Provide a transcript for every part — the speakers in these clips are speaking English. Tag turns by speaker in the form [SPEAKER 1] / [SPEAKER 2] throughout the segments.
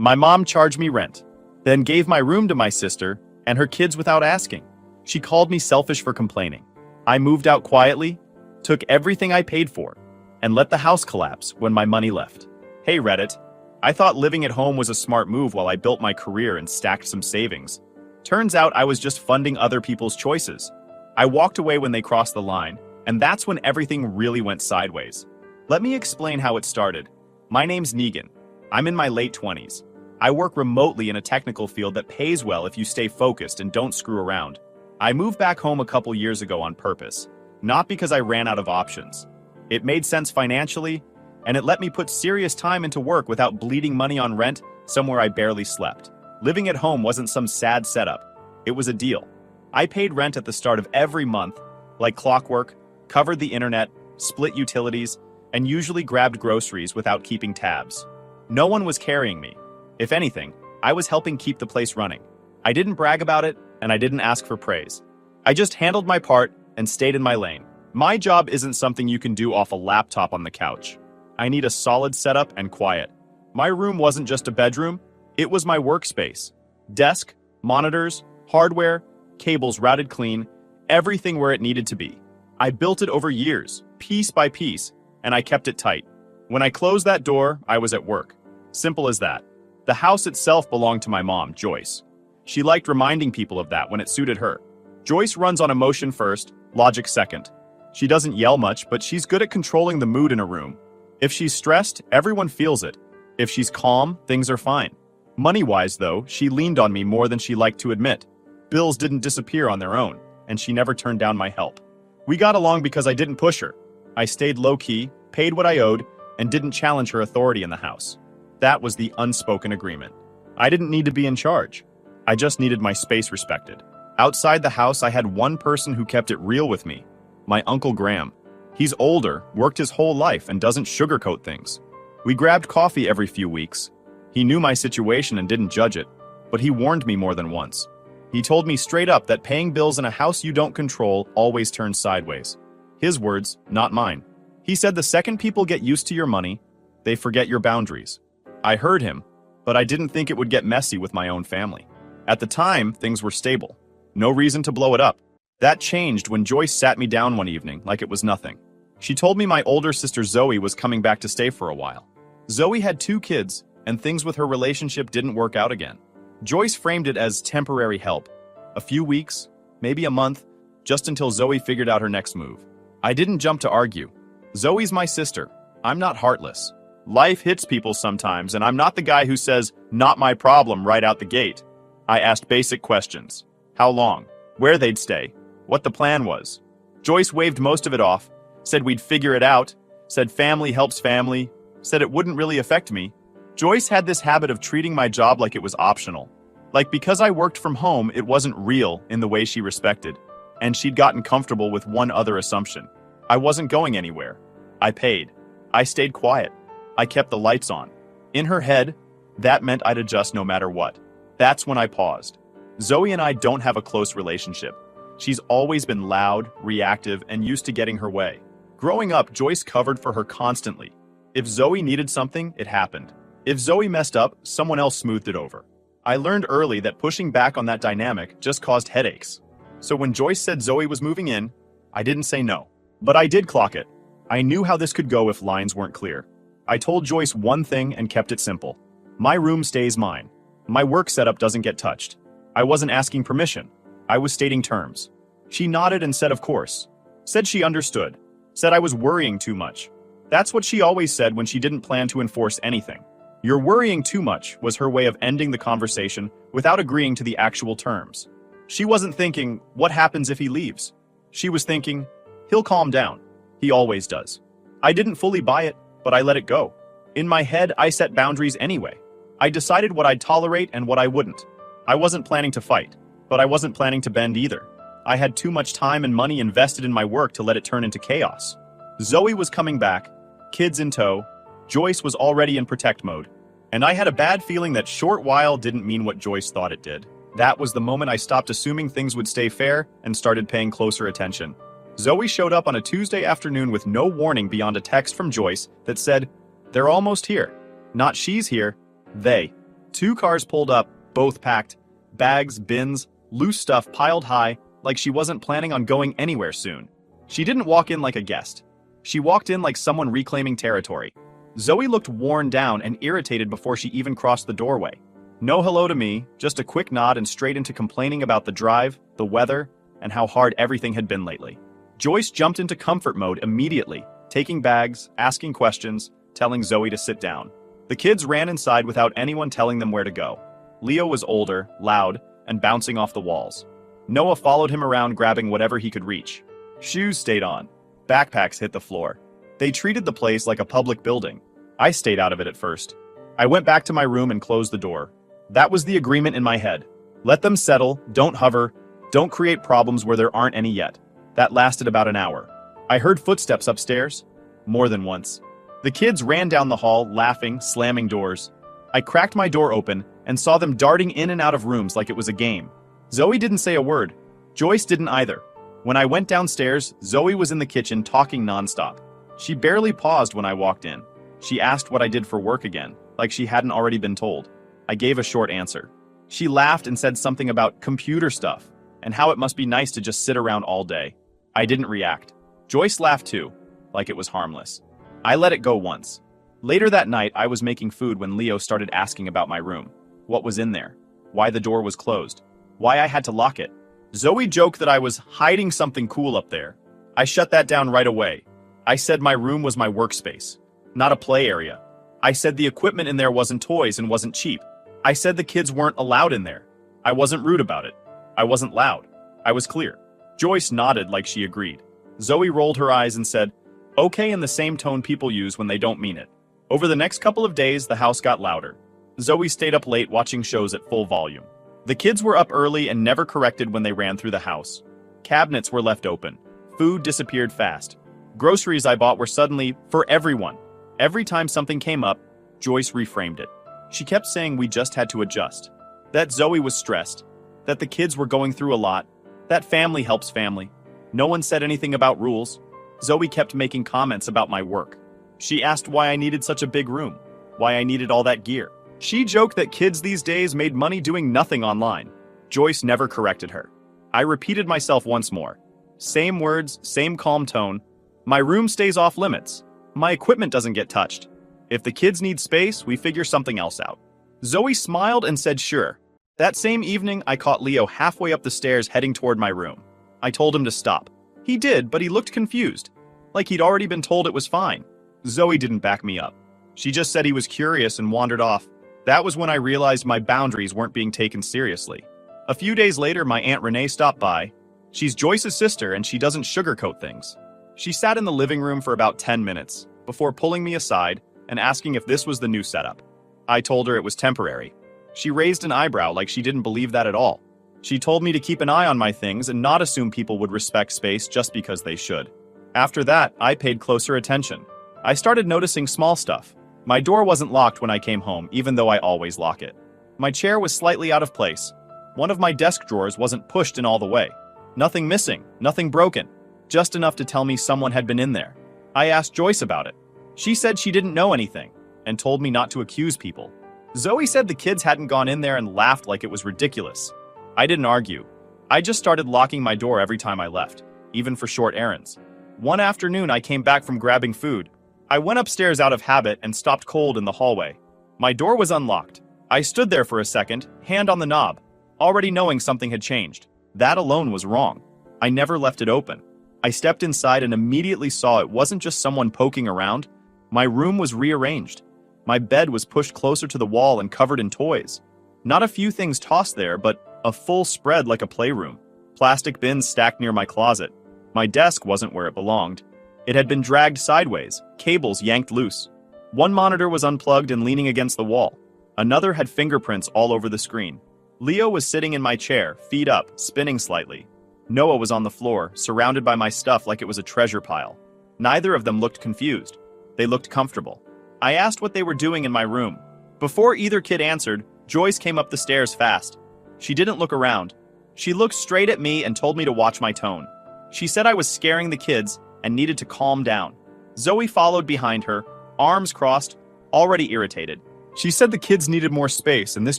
[SPEAKER 1] My mom charged me rent, then gave my room to my sister and her kids without asking. She called me selfish for complaining. I moved out quietly, took everything I paid for, and let the house collapse when my money left. Hey Reddit, I thought living at home was a smart move while I built my career and stacked some savings. Turns out I was just funding other people's choices. I walked away when they crossed the line, and that's when everything really went sideways. Let me explain how it started. My name's Negan. I'm in my late 20s. I work remotely in a technical field that pays well if you stay focused and don't screw around. I moved back home a couple years ago on purpose, not because I ran out of options. It made sense financially, and it let me put serious time into work without bleeding money on rent somewhere I barely slept. Living at home wasn't some sad setup. It was a deal. I paid rent at the start of every month, like clockwork, covered the internet, split utilities, and usually grabbed groceries without keeping tabs. No one was carrying me. If anything, I was helping keep the place running. I didn't brag about it, and I didn't ask for praise. I just handled my part and stayed in my lane. My job isn't something you can do off a laptop on the couch. I need a solid setup and quiet. My room wasn't just a bedroom, it was my workspace. Desk, monitors, hardware, cables routed clean, everything where it needed to be. I built it over years, piece by piece, and I kept it tight. When I closed that door, I was at work. Simple as that. The house itself belonged to my mom, Joyce. She liked reminding people of that when it suited her. Joyce runs on emotion first, logic second. She doesn't yell much, but she's good at controlling the mood in a room. If she's stressed, everyone feels it. If she's calm, things are fine. Money-wise, though, she leaned on me more than she liked to admit. Bills didn't disappear on their own, and she never turned down my help. We got along because I didn't push her. I stayed low-key, paid what I owed, and didn't challenge her authority in the house. That was the unspoken agreement. I didn't need to be in charge. I just needed my space respected. Outside the house, I had one person who kept it real with me. My Uncle Graham. He's older, worked his whole life, and doesn't sugarcoat things. We grabbed coffee every few weeks. He knew my situation and didn't judge it, but he warned me more than once. He told me straight up that paying bills in a house you don't control always turns sideways. His words, not mine. He said the second people get used to your money, they forget your boundaries. I heard him, but I didn't think it would get messy with my own family. At the time, things were stable. No reason to blow it up. That changed when Joyce sat me down one evening like it was nothing. She told me my older sister Zoe was coming back to stay for a while. Zoe had 2 kids, and things with her relationship didn't work out again. Joyce framed it as temporary help. A few weeks, maybe a month, just until Zoe figured out her next move. I didn't jump to argue. Zoe's my sister. I'm not heartless. Life hits people sometimes, and I'm not the guy who says, "Not my problem," right out the gate. I asked basic questions. How long? Where they'd stay? What the plan was? Joyce waved most of it off, said we'd figure it out, said family helps family, said it wouldn't really affect me. Joyce had this habit of treating my job like it was optional. Like because I worked from home, it wasn't real in the way she respected. And she'd gotten comfortable with one other assumption. I wasn't going anywhere. I paid. I stayed quiet. I kept the lights on. In her head, that meant I'd adjust no matter what. That's when I paused. Zoe and I don't have a close relationship. She's always been loud, reactive, and used to getting her way. Growing up, Joyce covered for her constantly. If Zoe needed something, it happened. If Zoe messed up, someone else smoothed it over. I learned early that pushing back on that dynamic just caused headaches. So when Joyce said Zoe was moving in, I didn't say no. But I did clock it. I knew how this could go if lines weren't clear. I told Joyce one thing and kept it simple. My room stays mine. My work setup doesn't get touched. I wasn't asking permission. I was stating terms. She nodded and said of course. Said she understood. Said I was worrying too much. That's what she always said when she didn't plan to enforce anything. You're worrying too much was her way of ending the conversation without agreeing to the actual terms. She wasn't thinking, what happens if he leaves? She was thinking, he'll calm down. He always does. I didn't fully buy it, but I let it go. In my head, I set boundaries anyway. I decided what I'd tolerate and what I wouldn't. I wasn't planning to fight, but I wasn't planning to bend either. I had too much time and money invested in my work to let it turn into chaos. Zoe was coming back, kids in tow. Joyce was already in protect mode. And I had a bad feeling that short while didn't mean what Joyce thought it did. That was the moment I stopped assuming things would stay fair and started paying closer attention. Zoe showed up on a Tuesday afternoon with no warning beyond a text from Joyce that said, "They're almost here." Not she's here, they. Two cars pulled up, both packed. Bags, bins, loose stuff piled high, like she wasn't planning on going anywhere soon. She didn't walk in like a guest. She walked in like someone reclaiming territory. Zoe looked worn down and irritated before she even crossed the doorway. No hello to me, just a quick nod and straight into complaining about the drive, the weather, and how hard everything had been lately. Joyce jumped into comfort mode immediately, taking bags, asking questions, telling Zoe to sit down. The kids ran inside without anyone telling them where to go. Leo was older, loud, and bouncing off the walls. Noah followed him around grabbing whatever he could reach. Shoes stayed on. Backpacks hit the floor. They treated the place like a public building. I stayed out of it at first. I went back to my room and closed the door. That was the agreement in my head. Let them settle, don't hover, don't create problems where there aren't any yet. That lasted about an hour. I heard footsteps upstairs. More than once. The kids ran down the hall, laughing, slamming doors. I cracked my door open and saw them darting in and out of rooms like it was a game. Zoe didn't say a word. Joyce didn't either. When I went downstairs, Zoe was in the kitchen talking nonstop. She barely paused when I walked in. She asked what I did for work again, like she hadn't already been told. I gave a short answer. She laughed and said something about computer stuff and how it must be nice to just sit around all day. I didn't react. Joyce laughed too, like it was harmless. I let it go once. Later that night, I was making food when Leo started asking about my room. What was in there? Why the door was closed? Why I had to lock it? Zoe joked that I was hiding something cool up there. I shut that down right away. I said my room was my workspace, not a play area. I said the equipment in there wasn't toys and wasn't cheap. I said the kids weren't allowed in there. I wasn't rude about it. I wasn't loud. I was clear. Joyce nodded like she agreed. Zoe rolled her eyes and said, "Okay," in the same tone people use when they don't mean it. Over the next couple of days, the house got louder. Zoe stayed up late watching shows at full volume. The kids were up early and never corrected when they ran through the house. Cabinets were left open. Food disappeared fast. Groceries I bought were suddenly for everyone. Every time something came up, Joyce reframed it. She kept saying we just had to adjust. That Zoe was stressed. That the kids were going through a lot. That family helps family. No one said anything about rules. Zoe kept making comments about my work. She asked why I needed such a big room. Why I needed all that gear. She joked that kids these days made money doing nothing online. Joyce never corrected her. I repeated myself once more. Same words, same calm tone. My room stays off limits. My equipment doesn't get touched. If the kids need space, we figure something else out. Zoe smiled and said sure. That same evening, I caught Leo halfway up the stairs heading toward my room. I told him to stop. He did, but he looked confused. Like he'd already been told it was fine. Zoe didn't back me up. She just said he was curious and wandered off. That was when I realized my boundaries weren't being taken seriously. A few days later, my Aunt Renee stopped by. She's Joyce's sister and she doesn't sugarcoat things. She sat in the living room for about 10 minutes before pulling me aside and asking if this was the new setup. I told her it was temporary. She raised an eyebrow like she didn't believe that at all. She told me to keep an eye on my things and not assume people would respect space just because they should. After that, I paid closer attention. I started noticing small stuff. My door wasn't locked when I came home, even though I always lock it. My chair was slightly out of place. One of my desk drawers wasn't pushed in all the way. Nothing missing, nothing broken. Just enough to tell me someone had been in there. I asked Joyce about it. She said she didn't know anything, and told me not to accuse people. Zoe said the kids hadn't gone in there and laughed like it was ridiculous. I didn't argue. I just started locking my door every time I left, even for short errands. One afternoon I came back from grabbing food. I went upstairs out of habit and stopped cold in the hallway. My door was unlocked. I stood there for a second, hand on the knob, already knowing something had changed. That alone was wrong. I never left it open. I stepped inside and immediately saw it wasn't just someone poking around. My room was rearranged. My bed was pushed closer to the wall and covered in toys. Not a few things tossed there, but a full spread like a playroom. Plastic bins stacked near my closet. My desk wasn't where it belonged. It had been dragged sideways, cables yanked loose. One monitor was unplugged and leaning against the wall. Another had fingerprints all over the screen. Leo was sitting in my chair, feet up, spinning slightly. Noah was on the floor, surrounded by my stuff like it was a treasure pile. Neither of them looked confused. They looked comfortable. I asked what they were doing in my room. Before either kid answered, Joyce came up the stairs fast. She didn't look around. She looked straight at me and told me to watch my tone. She said I was scaring the kids and needed to calm down. Zoe followed behind her, arms crossed, already irritated. She said the kids needed more space, and this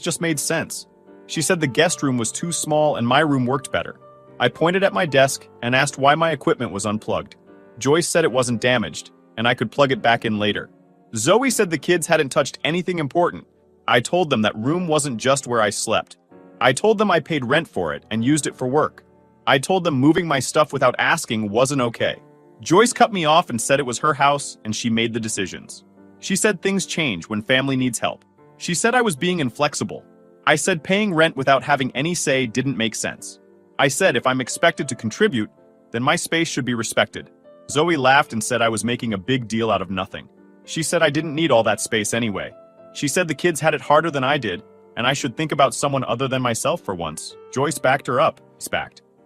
[SPEAKER 1] just made sense. She said the guest room was too small and my room worked better. I pointed at my desk and asked why my equipment was unplugged. Joyce said it wasn't damaged, and I could plug it back in later. Zoe said the kids hadn't touched anything important. I told them that room wasn't just where I slept. I told them I paid rent for it and used it for work. I told them moving my stuff without asking wasn't okay. Joyce cut me off and said it was her house and she made the decisions. She said things change when family needs help. She said I was being inflexible. I said paying rent without having any say didn't make sense. I said if I'm expected to contribute, then my space should be respected. Zoe laughed and said I was making a big deal out of nothing. She said I didn't need all that space anyway. She said the kids had it harder than I did, and I should think about someone other than myself for once. Joyce backed her up.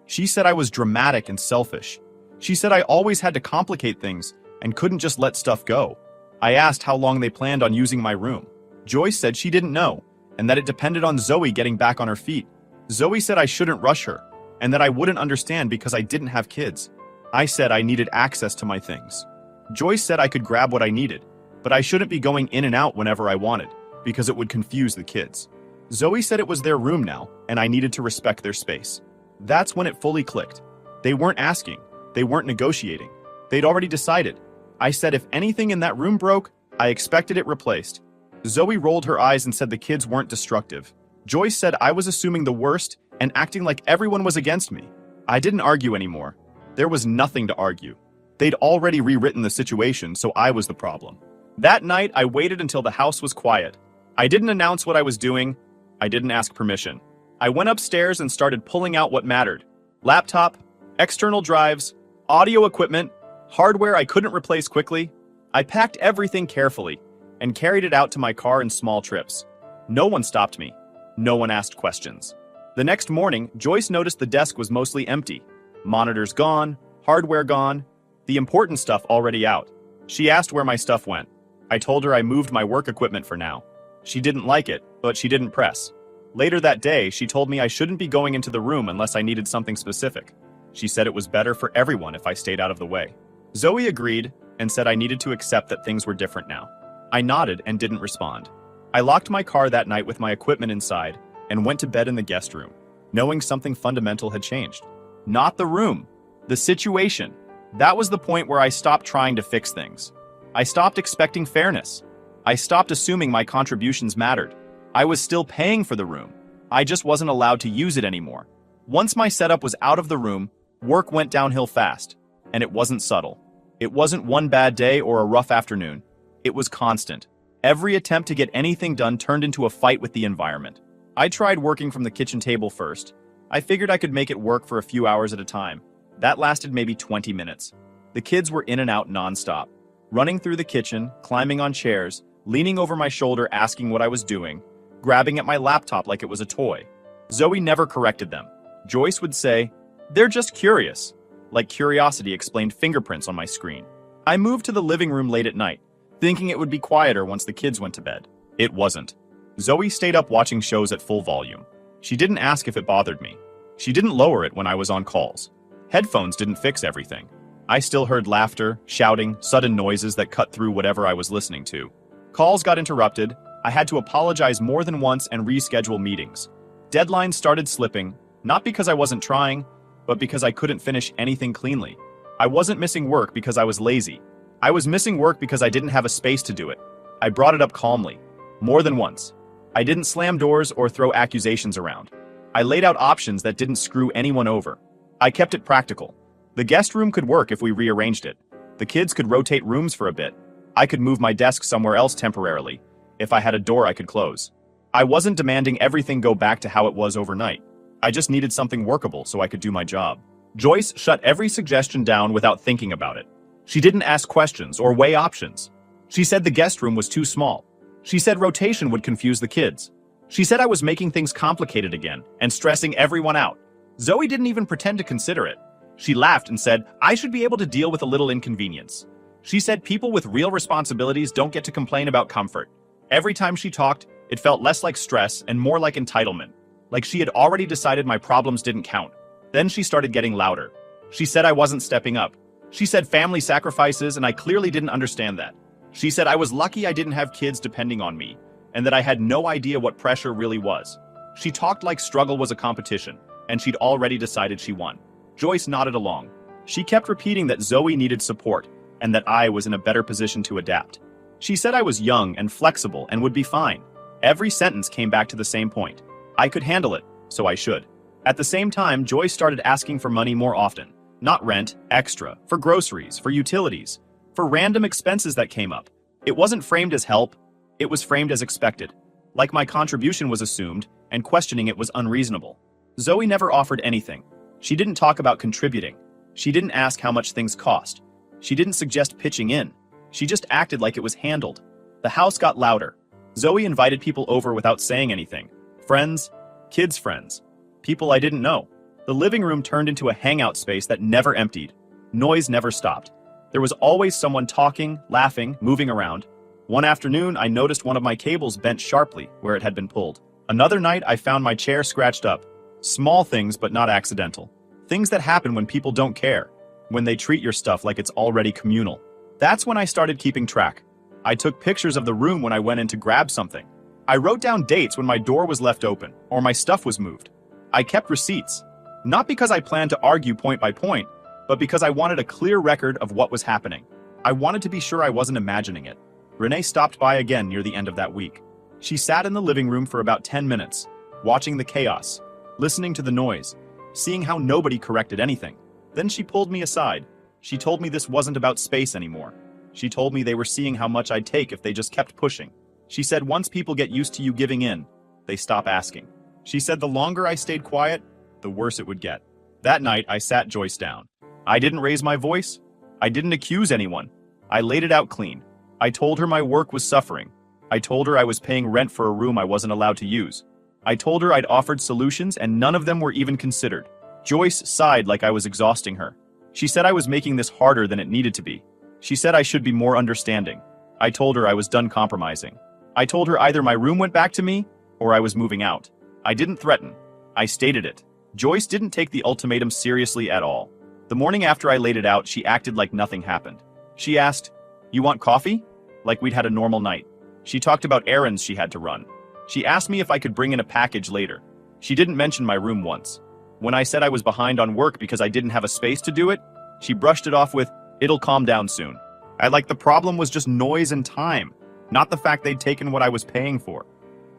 [SPEAKER 1] She said I was dramatic and selfish. She said I always had to complicate things and couldn't just let stuff go. I asked how long they planned on using my room. Joyce said she didn't know, and that it depended on Zoe getting back on her feet. Zoe said I shouldn't rush her, and that I wouldn't understand because I didn't have kids. I said I needed access to my things. Joyce said I could grab what I needed, but I shouldn't be going in and out whenever I wanted, because it would confuse the kids. Zoe said it was their room now, and I needed to respect their space. That's when it fully clicked. They weren't asking. They weren't negotiating. They'd already decided. I said if anything in that room broke, I expected it replaced. Zoe rolled her eyes and said the kids weren't destructive. Joyce said I was assuming the worst and acting like everyone was against me. I didn't argue anymore. There was nothing to argue. They'd already rewritten the situation, so I was the problem. That night, I waited until the house was quiet. I didn't announce what I was doing. I didn't ask permission. I went upstairs and started pulling out what mattered. Laptop, external drives, audio equipment, hardware I couldn't replace quickly. I packed everything carefully and carried it out to my car in small trips. No one stopped me. No one asked questions. The next morning, Joyce noticed the desk was mostly empty. Monitors gone, hardware gone, the important stuff already out. She asked where my stuff went. I told her I moved my work equipment for now. She didn't like it, but she didn't press. Later that day, she told me I shouldn't be going into the room unless I needed something specific. She said it was better for everyone if I stayed out of the way. Zoe agreed and said I needed to accept that things were different now. I nodded and didn't respond. I locked my car that night with my equipment inside and went to bed in the guest room, knowing something fundamental had changed. Not the room, the situation. That was the point where I stopped trying to fix things. I stopped expecting fairness. I stopped assuming my contributions mattered. I was still paying for the room. I just wasn't allowed to use it anymore. Once my setup was out of the room, work went downhill fast, and it wasn't subtle. It wasn't one bad day or a rough afternoon. It was constant. Every attempt to get anything done turned into a fight with the environment. I tried working from the kitchen table first. I figured I could make it work for a few hours at a time. That lasted maybe 20 minutes. The kids were in and out nonstop, running through the kitchen, climbing on chairs, leaning over my shoulder asking what I was doing, grabbing at my laptop like it was a toy. Zoe never corrected them. Joyce would say, "They're just curious," like curiosity explained fingerprints on my screen. I moved to the living room late at night, thinking it would be quieter once the kids went to bed. It wasn't. Zoe stayed up watching shows at full volume. She didn't ask if it bothered me. She didn't lower it when I was on calls. Headphones didn't fix everything. I still heard laughter, shouting, sudden noises that cut through whatever I was listening to. Calls got interrupted. I had to apologize more than once and reschedule meetings. Deadlines started slipping, not because I wasn't trying, but because I couldn't finish anything cleanly. I wasn't missing work because I was lazy. I was missing work because I didn't have a space to do it. I brought it up calmly, more than once. I didn't slam doors or throw accusations around. I laid out options that didn't screw anyone over. I kept it practical. The guest room could work if we rearranged it. The kids could rotate rooms for a bit. I could move my desk somewhere else temporarily, if I had a door I could close. I wasn't demanding everything go back to how it was overnight. I just needed something workable so I could do my job. Joyce shut every suggestion down without thinking about it. She didn't ask questions or weigh options. She said the guest room was too small. She said rotation would confuse the kids. She said I was making things complicated again and stressing everyone out. Zoe didn't even pretend to consider it. She laughed and said, I should be able to deal with a little inconvenience. She said people with real responsibilities don't get to complain about comfort. Every time she talked, it felt less like stress and more like entitlement, like she had already decided my problems didn't count. Then she started getting louder. She said I wasn't stepping up. She said family sacrifices, and I clearly didn't understand that. She said I was lucky I didn't have kids depending on me, and that I had no idea what pressure really was. She talked like struggle was a competition, and she'd already decided she won. Joyce nodded along. She kept repeating that Zoe needed support, and that I was in a better position to adapt. She said I was young and flexible and would be fine. Every sentence came back to the same point. I could handle it, so I should. At the same time, Joyce started asking for money more often. Not rent, extra, for groceries, for utilities, for random expenses that came up. It wasn't framed as help, it was framed as expected. Like my contribution was assumed, and questioning it was unreasonable. Zoe never offered anything. She didn't talk about contributing. She didn't ask how much things cost. She didn't suggest pitching in. She just acted like it was handled. The house got louder. Zoe invited people over without saying anything. Friends, kids' friends, people I didn't know. The living room turned into a hangout space that never emptied. Noise never stopped. There was always someone talking, laughing, moving around. One afternoon, I noticed one of my cables bent sharply where it had been pulled. Another night, I found my chair scratched up. Small things, but not accidental. Things that happen when people don't care, when they treat your stuff like it's already communal. That's when I started keeping track. I took pictures of the room when I went in to grab something. I wrote down dates when my door was left open or my stuff was moved. I kept receipts. Not because I planned to argue point by point, but because I wanted a clear record of what was happening. I wanted to be sure I wasn't imagining it. Renee stopped by again near the end of that week. She sat in the living room for about 10 minutes, watching the chaos, listening to the noise, seeing how nobody corrected anything. Then she pulled me aside. She told me this wasn't about space anymore. She told me they were seeing how much I'd take if they just kept pushing. She said once people get used to you giving in, they stop asking. She said the longer I stayed quiet, the worse it would get. That night, I sat Joyce down. I didn't raise my voice. I didn't accuse anyone. I laid it out clean. I told her my work was suffering. I told her I was paying rent for a room I wasn't allowed to use. I told her I'd offered solutions and none of them were even considered. Joyce sighed like I was exhausting her. She said I was making this harder than it needed to be. She said I should be more understanding. I told her I was done compromising. I told her either my room went back to me or I was moving out. I didn't threaten. I stated it. Joyce didn't take the ultimatum seriously at all. The morning after I laid it out, she acted like nothing happened. She asked, "You want coffee?" Like we'd had a normal night. She talked about errands she had to run. She asked me if I could bring in a package later. She didn't mention my room once. When I said I was behind on work because I didn't have a space to do it, she brushed it off with, "It'll calm down soon." The problem was just noise and time, not the fact they'd taken what I was paying for.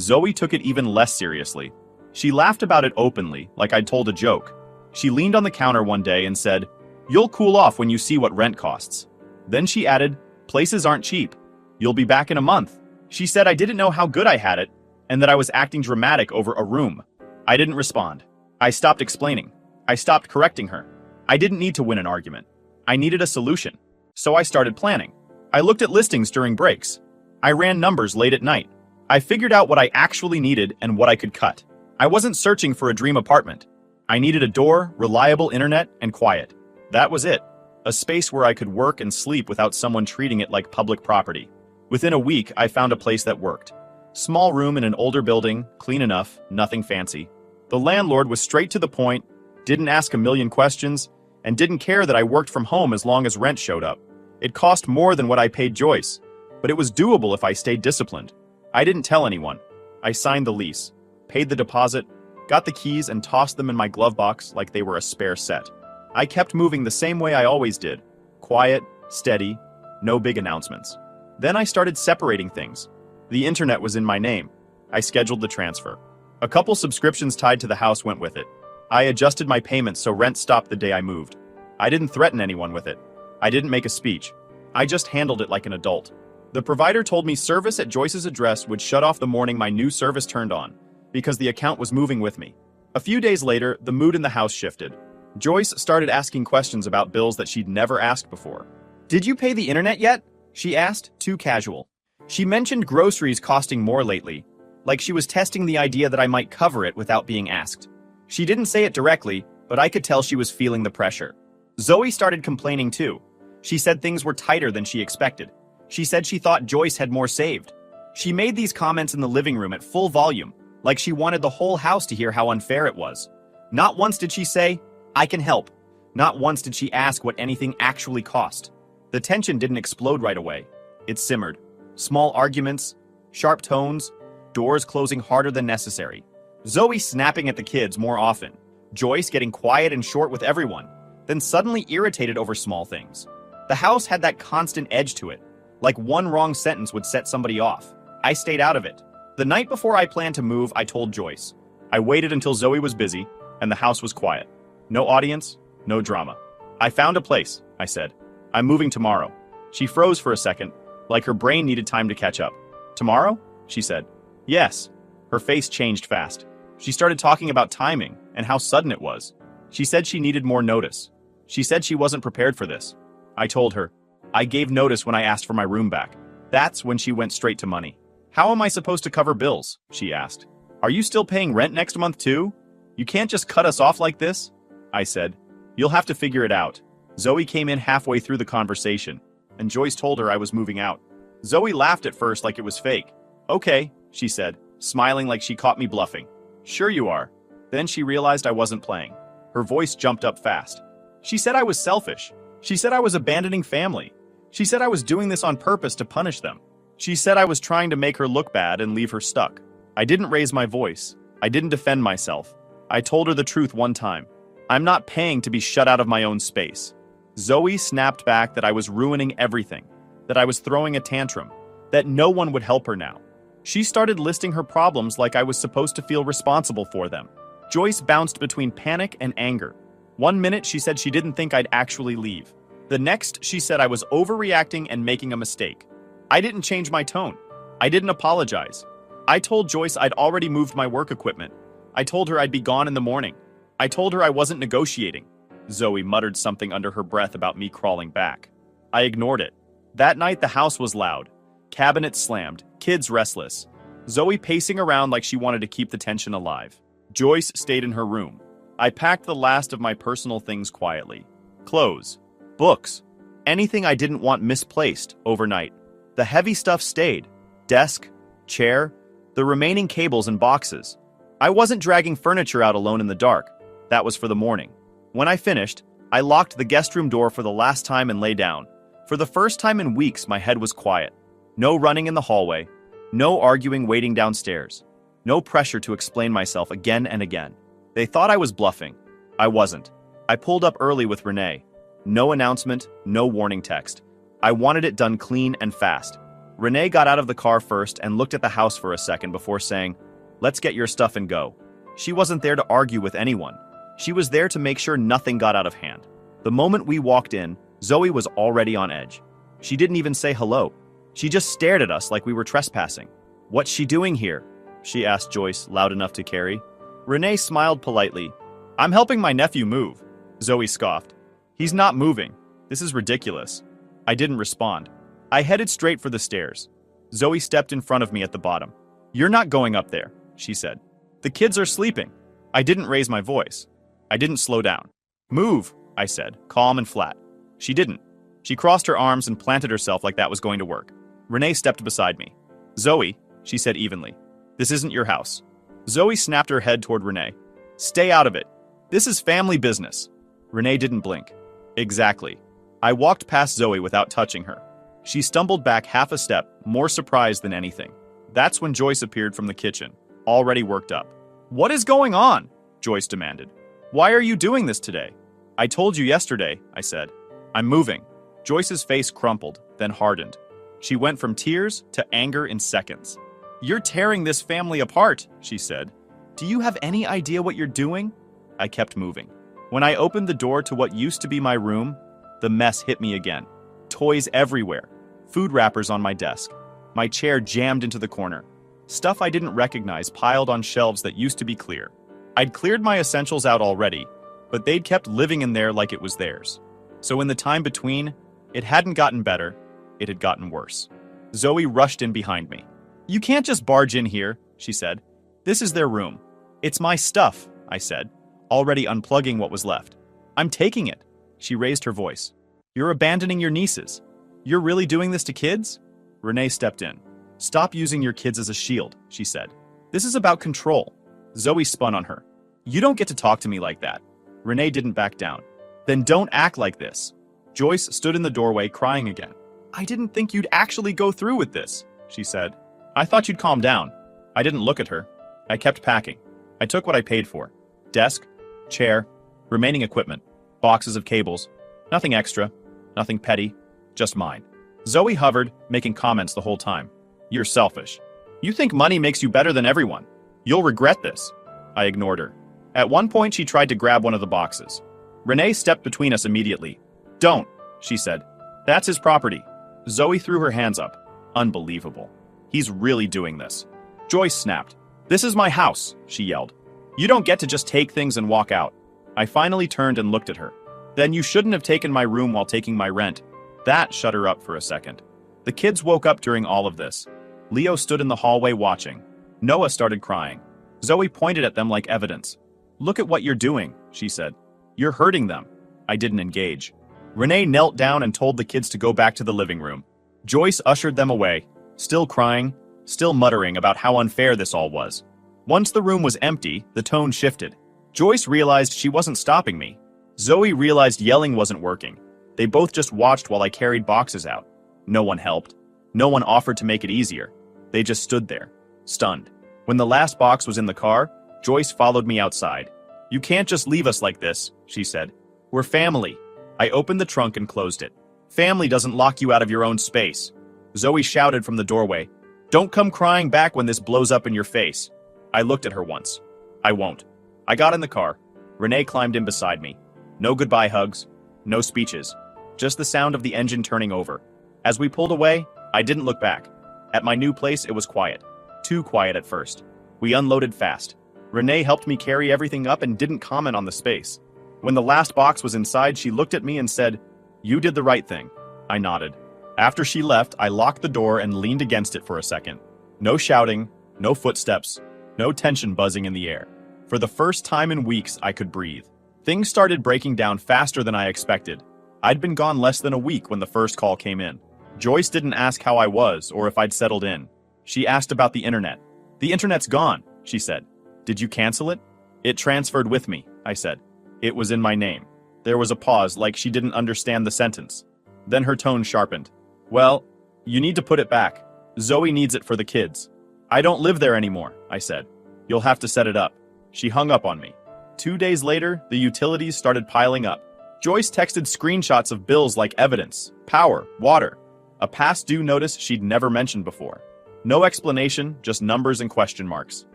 [SPEAKER 1] Zoe took it even less seriously. She laughed about it openly, like I'd told a joke. She leaned on the counter one day and said, "You'll cool off when you see what rent costs." Then she added, "Places aren't cheap. You'll be back in a month." She said I didn't know how good I had it, and that I was acting dramatic over a room. I didn't respond. I stopped explaining. I stopped correcting her. I didn't need to win an argument. I needed a solution. So I started planning. I looked at listings during breaks. I ran numbers late at night. I figured out what I actually needed and what I could cut. I wasn't searching for a dream apartment. I needed a door, reliable internet, and quiet. That was it. A space where I could work and sleep without someone treating it like public property. Within a week, I found a place that worked. Small room in an older building, clean enough, nothing fancy. The landlord was straight to the point, didn't ask a million questions, and didn't care that I worked from home as long as rent showed up. It cost more than what I paid Joyce, but it was doable if I stayed disciplined. I didn't tell anyone. I signed the lease, paid the deposit, got the keys and tossed them in my glove box like they were a spare set. I kept moving the same way I always did. Quiet, steady, no big announcements. Then I started separating things. The internet was in my name. I scheduled the transfer. A couple subscriptions tied to the house went with it. I adjusted my payments so rent stopped the day I moved. I didn't threaten anyone with it. I didn't make a speech. I just handled it like an adult. The provider told me service at Joyce's address would shut off the morning my new service turned on, because the account was moving with me. A few days later, the mood in the house shifted. Joyce started asking questions about bills that she'd never asked before. "Did you pay the internet yet?" she asked, too casual. She mentioned groceries costing more lately, like she was testing the idea that I might cover it without being asked. She didn't say it directly, but I could tell she was feeling the pressure. Zoe started complaining too. She said things were tighter than she expected. She said she thought Joyce had more saved. She made these comments in the living room at full volume, like she wanted the whole house to hear how unfair it was. Not once did she say, "I can help." Not once did she ask what anything actually cost. The tension didn't explode right away. It simmered. Small arguments, Sharp tones, doors closing harder than necessary. Zoe snapping at the kids more often. Joyce getting quiet and short with everyone, then suddenly irritated over small things. The house had that constant edge to it, like one wrong sentence would set somebody off. I stayed out of it. The night before I planned to move, I told Joyce. I waited until Zoe was busy, and the house was quiet. No audience, no drama. I found a place, I said. I'm moving tomorrow. She froze for a second, like her brain needed time to catch up. Tomorrow? She said. Yes. Her face changed fast. She started talking about timing and how sudden it was. She said she needed more notice. She said she wasn't prepared for this. I told her. I gave notice when I asked for my room back. That's when she went straight to money. How am I supposed to cover bills? She asked. Are you still paying rent next month too? You can't just cut us off like this? I said. You'll have to figure it out. Zoe came in halfway through the conversation, and Joyce told her I was moving out. Zoe laughed at first like it was fake. Okay, she said, smiling like she caught me bluffing. Sure you are. Then she realized I wasn't playing. Her voice jumped up fast. She said I was selfish. She said I was abandoning family. She said I was doing this on purpose to punish them. She said I was trying to make her look bad and leave her stuck. I didn't raise my voice. I didn't defend myself. I told her the truth one time. I'm not paying to be shut out of my own space. Zoe snapped back that I was ruining everything, that I was throwing a tantrum, that no one would help her now. She started listing her problems like I was supposed to feel responsible for them. Joyce bounced between panic and anger. One minute she said she didn't think I'd actually leave. The next she said I was overreacting and making a mistake. I didn't change my tone. I didn't apologize. I told Joyce I'd already moved my work equipment. I told her I'd be gone in the morning. I told her I wasn't negotiating. Zoe muttered something under her breath about me crawling back. I ignored it. That night the house was loud. Cabinets slammed, kids restless. Zoe pacing around like she wanted to keep the tension alive. Joyce stayed in her room. I packed the last of my personal things quietly. Clothes, books, anything I didn't want misplaced overnight. The heavy stuff stayed. Desk, chair, the remaining cables and boxes. I wasn't dragging furniture out alone in the dark. That was for the morning. When I finished, I locked the guest room door for the last time and lay down. For the first time in weeks, my head was quiet. No running in the hallway. No arguing waiting downstairs. No pressure to explain myself again and again. They thought I was bluffing. I wasn't. I pulled up early with Renee. No announcement, no warning text. I wanted it done clean and fast. Renee got out of the car first and looked at the house for a second before saying, "Let's get your stuff and go." She wasn't there to argue with anyone. She was there to make sure nothing got out of hand. The moment we walked in, Zoe was already on edge. She didn't even say hello. She just stared at us like we were trespassing. "What's she doing here?" she asked Joyce, loud enough to carry. Renee smiled politely. "I'm helping my nephew move." Zoe scoffed. "He's not moving. This is ridiculous." I didn't respond. I headed straight for the stairs. Zoe stepped in front of me at the bottom. "You're not going up there," she said. "The kids are sleeping." I didn't raise my voice. I didn't slow down. "Move," I said, calm and flat. She didn't. She crossed her arms and planted herself like that was going to work. Renee stepped beside me. "Zoe," she said evenly, "this isn't your house." Zoe snapped her head toward Renee. "Stay out of it. This is family business." Renee didn't blink. Exactly. I walked past Zoe without touching her. She stumbled back half a step, more surprised than anything. That's when Joyce appeared from the kitchen, already worked up. "What is going on?" Joyce demanded. "Why are you doing this today?" "I told you yesterday," I said. "I'm moving." Joyce's face crumpled, then hardened. She went from tears to anger in seconds. "You're tearing this family apart," she said. "Do you have any idea what you're doing?" I kept moving. When I opened the door to what used to be my room, the mess hit me again. Toys everywhere. Food wrappers on my desk. My chair jammed into the corner. Stuff I didn't recognize piled on shelves that used to be clear. I'd cleared my essentials out already, but they'd kept living in there like it was theirs. So in the time between, it hadn't gotten better, it had gotten worse. Zoe rushed in behind me. "You can't just barge in here," she said. "This is their room." "It's my stuff," I said, already unplugging what was left. "I'm taking it." She raised her voice. "You're abandoning your nieces. You're really doing this to kids?" Renee stepped in. "Stop using your kids as a shield," she said. "This is about control." Zoe spun on her. "You don't get to talk to me like that." Renee didn't back down. "Then don't act like this." Joyce stood in the doorway crying again. "I didn't think you'd actually go through with this," she said. I thought you'd calm down. I didn't look at her. I kept packing. I took what I paid for. Desk, chair, remaining equipment, boxes of cables. Nothing extra, nothing petty, just mine. Zoe hovered, making comments the whole time. You're selfish. You think money makes you better than everyone. You'll regret this. I ignored her. At one point, she tried to grab one of the boxes. Renee stepped between us immediately. Don't, she said. That's his property. Zoe threw her hands up. Unbelievable. He's really doing this. Joyce snapped. This is my house, she yelled. You don't get to just take things and walk out. I finally turned and looked at her. Then you shouldn't have taken my room while taking my rent. That shut her up for a second. The kids woke up during all of this. Leo stood in the hallway watching. Noah started crying. Zoe pointed at them like evidence. Look at what you're doing, she said. You're hurting them. I didn't engage. Renee knelt down and told the kids to go back to the living room. Joyce ushered them away, still crying, still muttering about how unfair this all was. Once the room was empty, the tone shifted. Joyce realized she wasn't stopping me. Zoe realized yelling wasn't working. They both just watched while I carried boxes out. No one helped. No one offered to make it easier. They just stood there, stunned. When the last box was in the car, Joyce followed me outside. You can't just leave us like this, she said. We're family. I opened the trunk and closed it. Family doesn't lock you out of your own space. Zoe shouted from the doorway. Don't come crying back when this blows up in your face. I looked at her once. I won't. I got in the car. Renee climbed in beside me. No goodbye hugs. No speeches. Just the sound of the engine turning over. As we pulled away, I didn't look back. At my new place, it was quiet. Too quiet at first. We unloaded fast. Renee helped me carry everything up and didn't comment on the space. When the last box was inside, she looked at me and said, You did the right thing. I nodded. After she left, I locked the door and leaned against it for a second. No shouting, no footsteps, no tension buzzing in the air. For the first time in weeks, I could breathe. Things started breaking down faster than I expected. I'd been gone less than a week when the first call came in. Joyce didn't ask how I was or if I'd settled in. She asked about the internet. The internet's gone, she said. Did you cancel it? It transferred with me, I said. It was in my name. There was a pause, like she didn't understand the sentence. Then her tone sharpened. Well, you need to put it back. Zoe needs it for the kids. I don't live there anymore, I said. You'll have to set it up. She hung up on me. 2 days later, the utilities started piling up. Joyce texted screenshots of bills like evidence, power, water, a past due notice she'd never mentioned before. No explanation, just numbers and question marks.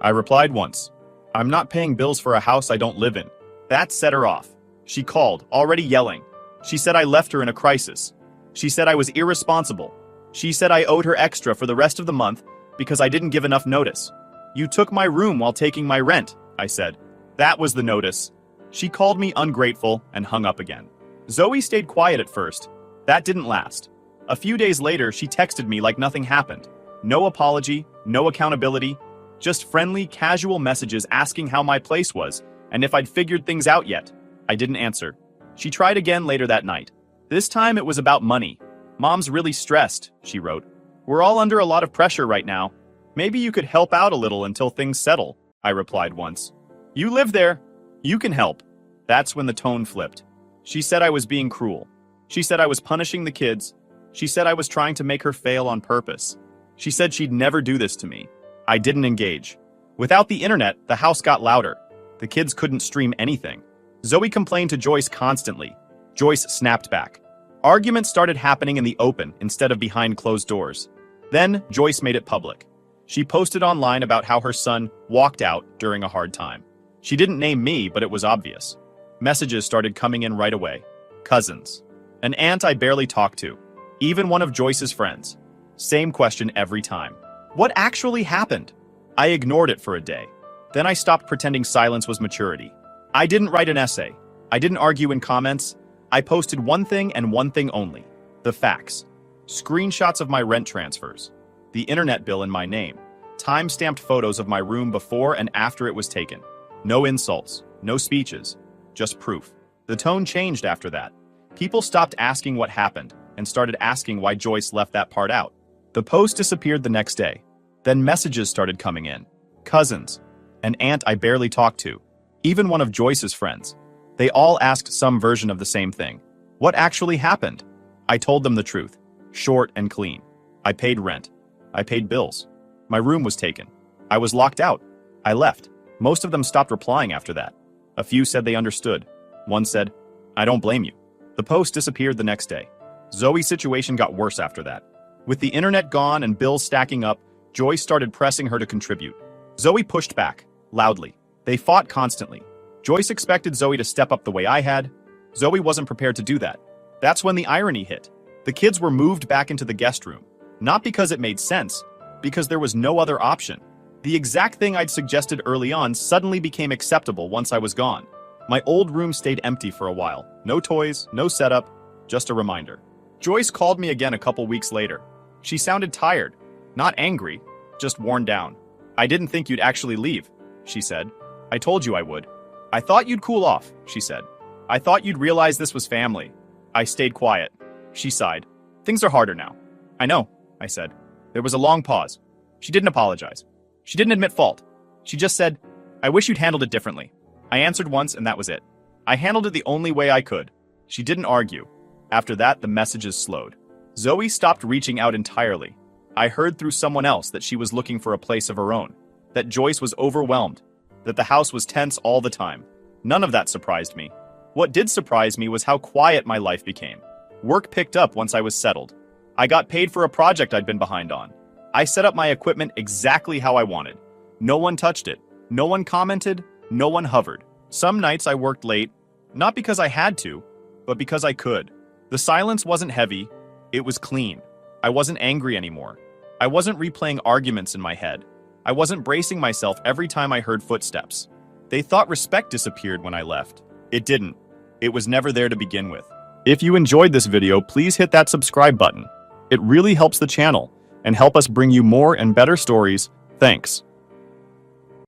[SPEAKER 1] I replied once. I'm not paying bills for a house I don't live in. That set her off. She called, already yelling. She said I left her in a crisis. She said I was irresponsible. She said I owed her extra for the rest of the month because I didn't give enough notice. You took my room while taking my rent, I said. That was the notice. She called me ungrateful and hung up again. Zoe stayed quiet at first. That didn't last. A few days later, she texted me like nothing happened. No apology, no accountability, just friendly, casual messages asking how my place was and if I'd figured things out yet. I didn't answer. She tried again later that night. This time it was about money. Mom's really stressed, she wrote. We're all under a lot of pressure right now. Maybe you could help out a little until things settle, I replied once. You live there. You can help. That's when the tone flipped. She said I was being cruel. She said I was punishing the kids. She said I was trying to make her fail on purpose. She said she'd never do this to me. I didn't engage. Without the internet, the house got louder. The kids couldn't stream anything. Zoe complained to Joyce constantly. Joyce snapped back. Arguments started happening in the open instead of behind closed doors. Then, Joyce made it public. She posted online about how her son walked out during a hard time. She didn't name me, but it was obvious. Messages started coming in right away. Cousins. An aunt I barely talked to. Even one of Joyce's friends. Same question every time. What actually happened? I ignored it for a day. Then I stopped pretending silence was maturity. I didn't write an essay. I didn't argue in comments. I posted one thing and one thing only. The facts. Screenshots of my rent transfers. The internet bill in my name. Time-stamped photos of my room before and after it was taken. No insults. No speeches. Just proof. The tone changed after that. People stopped asking what happened and started asking why Joyce left that part out. The post disappeared the next day. Then messages started coming in. Cousins. An aunt I barely talked to. Even one of Joyce's friends. They all asked some version of the same thing. What actually happened? I told them the truth. Short and clean. I paid rent. I paid bills. My room was taken. I was locked out. I left. Most of them stopped replying after that. A few said they understood. One said, "I don't blame you." The post disappeared the next day. Zoe's situation got worse after that. With the internet gone and bills stacking up, Joyce started pressing her to contribute. Zoe pushed back, loudly. They fought constantly. Joyce expected Zoe to step up the way I had. Zoe wasn't prepared to do that. That's when the irony hit. The kids were moved back into the guest room. Not because it made sense, because there was no other option. The exact thing I'd suggested early on suddenly became acceptable once I was gone. My old room stayed empty for a while. No toys, no setup, just a reminder. Joyce called me again a couple weeks later. She sounded tired, not angry, just worn down. "I didn't think you'd actually leave," she said. "I told you I would." "I thought you'd cool off," she said. "I thought you'd realize this was family." I stayed quiet. She sighed. "Things are harder now." "I know," I said. There was a long pause. She didn't apologize. She didn't admit fault. She just said, "I wish you'd handled it differently." I answered once and that was it. I handled it the only way I could. She didn't argue. After that, the messages slowed. Zoe stopped reaching out entirely. I heard through someone else that she was looking for a place of her own, that Joyce was overwhelmed, that the house was tense all the time. None of that surprised me. What did surprise me was how quiet my life became. Work picked up once I was settled. I got paid for a project I'd been behind on. I set up my equipment exactly how I wanted. No one touched it. No one commented. No one hovered. Some nights I worked late, not because I had to, but because I could. The silence wasn't heavy. It was clean. I wasn't angry anymore. I wasn't replaying arguments in my head. I wasn't bracing myself every time I heard footsteps. They thought respect disappeared when I left. It didn't. It was never there to begin with. If you enjoyed this video, please hit that subscribe button. It really helps the channel and help us bring you more and better stories. Thanks.